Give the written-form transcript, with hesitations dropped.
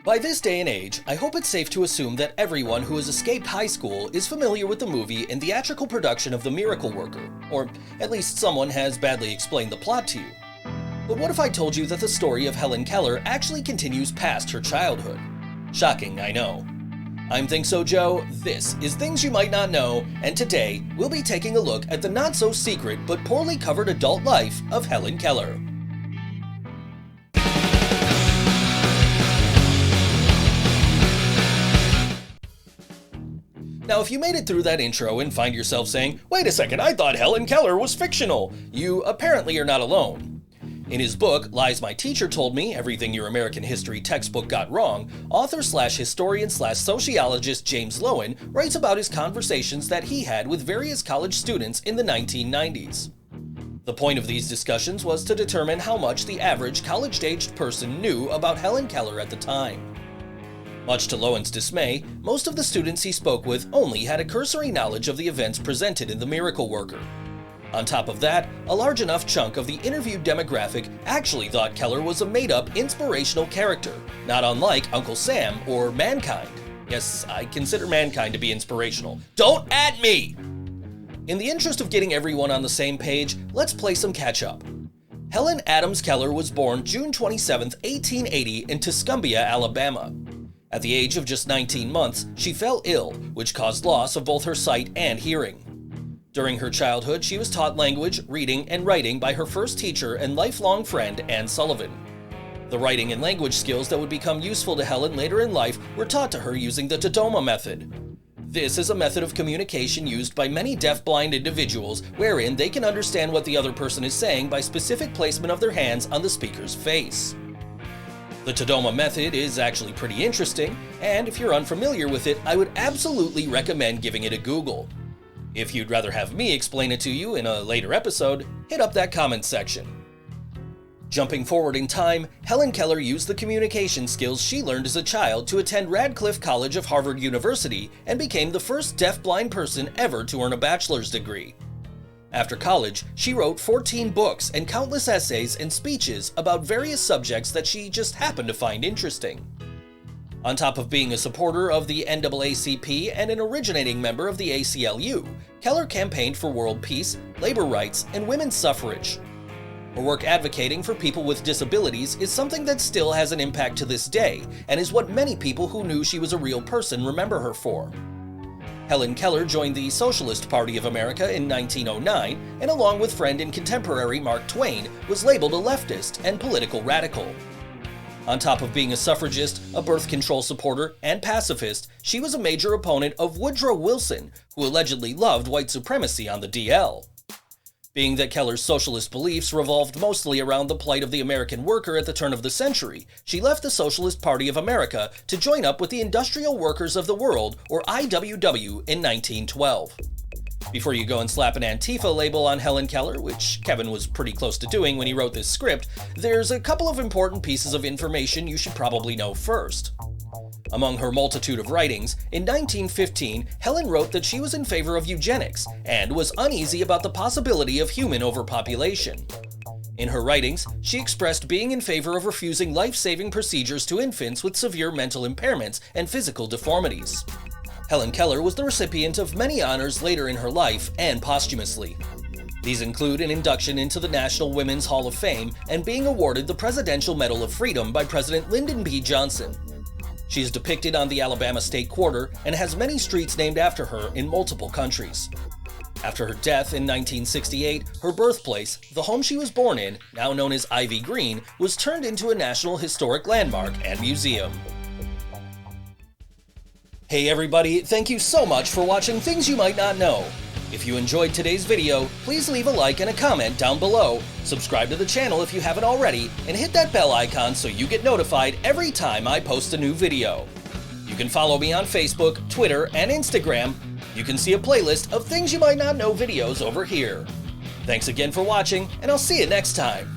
By this day and age, I hope it's safe to assume that everyone who has escaped high school is familiar with the movie and theatrical production of The Miracle Worker, or at least someone has badly explained the plot to you. But what if I told you that the story of Helen Keller actually continues past her childhood? Shocking, I know. I'm ThinkSoJoE, this is Things You Might Not Know, and today we'll be taking a look at the not-so-secret but poorly covered adult life of Helen Keller. Now, if you made it through that intro and find yourself saying, "Wait a second, I thought Helen Keller was fictional," you apparently are not alone. In his book, Lies My Teacher Told Me, Everything Your American History Textbook Got Wrong, author/historian/sociologist James Loewen writes about his conversations that he had with various college students in the 1990s. The point of these discussions was to determine how much the average college-aged person knew about Helen Keller at the time. Much to Loewen's dismay, most of the students he spoke with only had a cursory knowledge of the events presented in The Miracle Worker. On top of that, a large enough chunk of the interviewed demographic actually thought Keller was a made-up, inspirational character, not unlike Uncle Sam or Mankind. Yes, I consider Mankind to be inspirational. Don't at me! In the interest of getting everyone on the same page, let's play some catch-up. Helen Adams Keller was born June 27, 1880 in Tuscumbia, Alabama. At the age of just 19 months, she fell ill, which caused loss of both her sight and hearing. During her childhood, she was taught language, reading, and writing by her first teacher and lifelong friend, Anne Sullivan. The writing and language skills that would become useful to Helen later in life were taught to her using the Tadoma Method. This is a method of communication used by many deaf-blind individuals wherein they can understand what the other person is saying by specific placement of their hands on the speaker's face. The Tadoma Method is actually pretty interesting, and if you're unfamiliar with it, I would absolutely recommend giving it a Google. If you'd rather have me explain it to you in a later episode, hit up that comments section. Jumping forward in time, Helen Keller used the communication skills she learned as a child to attend Radcliffe College of Harvard University and became the first deaf-blind person ever to earn a bachelor's degree. After college, she wrote 14 books and countless essays and speeches about various subjects that she just happened to find interesting. On top of being a supporter of the NAACP and an originating member of the ACLU, Keller campaigned for world peace, labor rights, and women's suffrage. Her work advocating for people with disabilities is something that still has an impact to this day, and is what many people who knew she was a real person remember her for. Helen Keller joined the Socialist Party of America in 1909, and along with friend and contemporary Mark Twain, was labeled a leftist and political radical. On top of being a suffragist, a birth control supporter, and pacifist, she was a major opponent of Woodrow Wilson, who allegedly loved white supremacy on the DL. Being that Keller's socialist beliefs revolved mostly around the plight of the American worker at the turn of the century, she left the Socialist Party of America to join up with the Industrial Workers of the World, or IWW, in 1912. Before you go and slap an Antifa label on Helen Keller, which Kevin was pretty close to doing when he wrote this script, there's a couple of important pieces of information you should probably know first. Among her multitude of writings, in 1915, Helen wrote that she was in favor of eugenics and was uneasy about the possibility of human overpopulation. In her writings, she expressed being in favor of refusing life-saving procedures to infants with severe mental impairments and physical deformities. Helen Keller was the recipient of many honors later in her life and posthumously. These include an induction into the National Women's Hall of Fame and being awarded the Presidential Medal of Freedom by President Lyndon B. Johnson. She is depicted on the Alabama State Quarter and has many streets named after her in multiple countries. After her death in 1968, her birthplace, the home she was born in, now known as Ivy Green, was turned into a National Historic Landmark and museum. Hey everybody, thank you so much for watching Things You Might Not Know. If you enjoyed today's video, please leave a like and a comment down below, subscribe to the channel if you haven't already, and hit that bell icon so you get notified every time I post a new video. You can follow me on Facebook, Twitter, and Instagram. You can see a playlist of Things You Might Not Know videos over here. Thanks again for watching, and I'll see you next time.